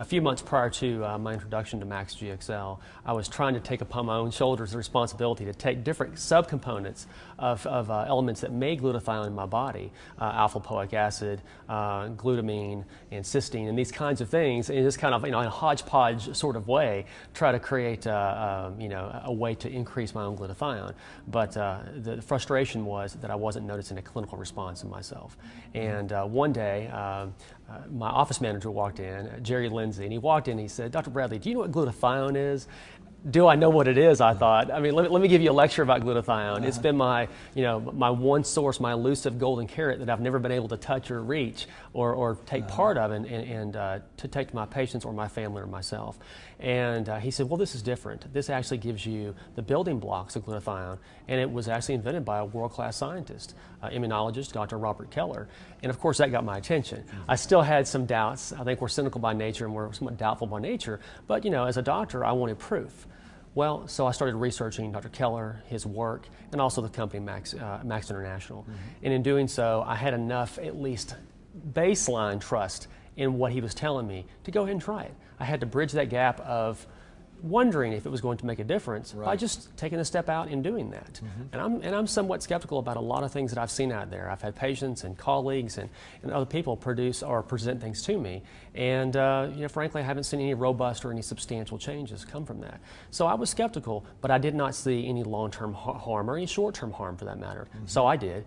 A few months prior to my introduction to Max GXL, I was trying to take upon my own shoulders the responsibility to take different subcomponents of elements that make glutathione in my body, alpha-lipoic acid, glutamine, and cysteine, and these kinds of things, and just kind of, in a hodgepodge sort of way, try to create a way to increase my own glutathione. But the frustration was that I wasn't noticing a clinical response in myself. And one day, my office manager walked in, Jerry Lindsay, and he walked in and he said, "Dr. Bradley, do you know what glutathione is?" Do I know what it is? I thought. I mean, let me give you a lecture about glutathione. It's been my, my one source, my elusive golden carrot that I've never been able to touch or reach or take part of and to take to my patients or my family or myself. And he said, well, this is different. This actually gives you the building blocks of glutathione, and it was actually invented by a world-class scientist, immunologist, Dr. Robert Keller. And of course, that got my attention. I still had some doubts. I think we're cynical by nature and we're somewhat doubtful by nature, but as a doctor, I wanted proof. Well, so I started researching Dr. Keller, his work, and also the company Max International. And in doing so, I had enough, at least baseline trust in what he was telling me to go ahead and try it. I had to bridge that gap of wondering if it was going to make a difference by just taking a step out and doing that. And I'm somewhat skeptical about a lot of things that I've seen out there. I've had patients and colleagues and other people produce or present things to me, and frankly, I haven't seen any robust or any substantial changes come from that. So I was skeptical, but I did not see any long-term harm or any short-term harm for that matter. So I did.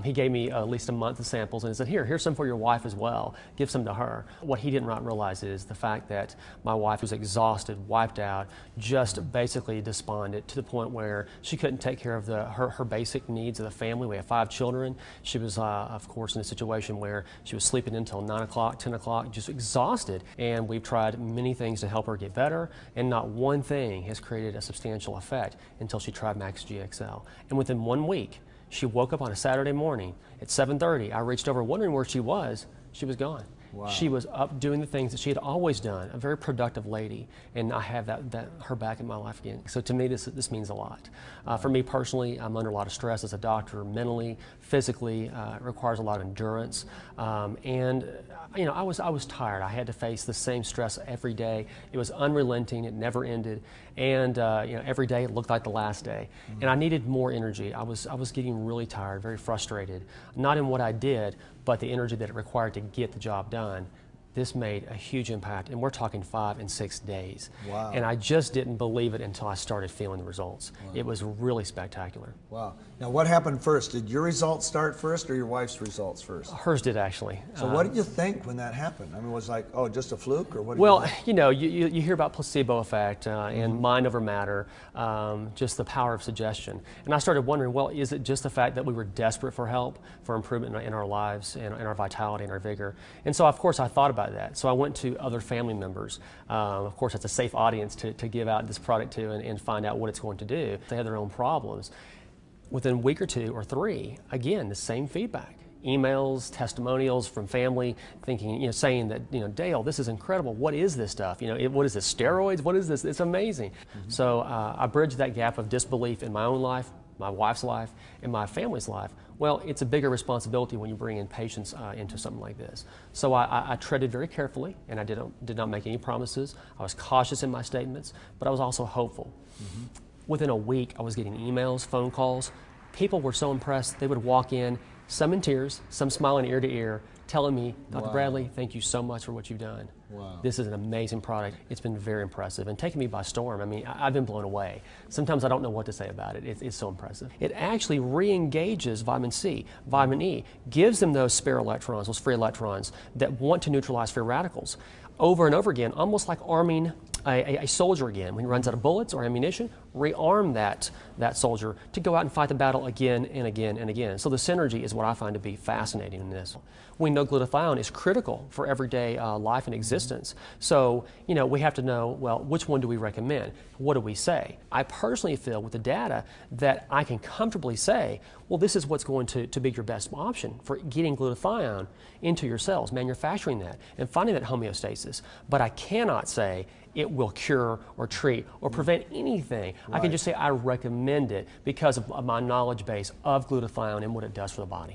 He gave me at least a month of samples and he said, here's some for your wife as well. Give some to her. What he didn't realize is the fact that my wife was exhausted, wiped out, just basically despondent to the point where she couldn't take care of her basic needs of the family. We have 5 children. She was, of course, in a situation where she was sleeping until 9 o'clock, 10 o'clock, just exhausted. And we've tried many things to help her get better, and not one thing has created a substantial effect until she tried Max GXL. And within 1 week, she woke up on a Saturday morning at 7:30. I reached over wondering where she was. She was gone. Wow. She was up doing the things that she had always done, a very productive lady, and I have her back in my life again. So to me, this means a lot. For me personally, I'm under a lot of stress as a doctor, mentally, physically. It requires a lot of endurance, and I was tired. I had to face the same stress every day. It was unrelenting. It never ended, and every day it looked like the last day. And I needed more energy. I was getting really tired, very frustrated, not in what I did, but the energy that it required to get the job done. This made a huge impact, and we're talking 5 and 6 days. Wow. And I just didn't believe it until I started feeling the results. Wow. It was really spectacular. Wow. Now what happened first? Did your results start first or your wife's results first? Hers did, actually. So what did you think when that happened? I mean, was it like, oh, just a fluke, or what? Well, you hear about placebo effect and mind over matter, just the power of suggestion. And I started wondering, well, is it just the fact that we were desperate for help, for improvement in our lives, and our vitality and our vigor? And so, of course, I thought about that. So I went to other family members. Of course, that's a safe audience to give out this product to and find out what it's going to do. They have their own problems. Within a week or 2 or 3, again, the same feedback. Emails, testimonials from family, thinking, saying that, Dale, this is incredible. What is this stuff? What is this? Steroids? What is this? It's amazing. So I bridged that gap of disbelief in my own life, my wife's life, and my family's life. Well, it's a bigger responsibility when you bring in patients into something like this. So I treaded very carefully, and I did not make any promises. I was cautious in my statements, but I was also hopeful. Within a week, I was getting emails, phone calls. People were so impressed, they would walk in, some in tears, some smiling ear to ear, telling me, Dr. Bradley, thank you so much for what you've done. Wow. This is an amazing product. It's been very impressive and taken me by storm. I mean, I've been blown away. Sometimes I don't know what to say about it. It's so impressive. It actually re-engages vitamin C, vitamin E, gives them those spare electrons, those free electrons that want to neutralize free radicals over and over again, almost like arming a soldier again. When he runs out of bullets or ammunition, rearm that soldier to go out and fight the battle again and again and again. So the synergy is what I find to be fascinating in this. We know glutathione is critical for everyday life and existence. So, we have to know, well, which one do we recommend? What do we say? I personally feel with the data that I can comfortably say, well, this is what's going to be your best option for getting glutathione into your cells, manufacturing that, and finding that homeostasis. But I cannot say it will cure or treat or prevent anything. I can just say I recommend it because of my knowledge base of glutathione and what it does for the body.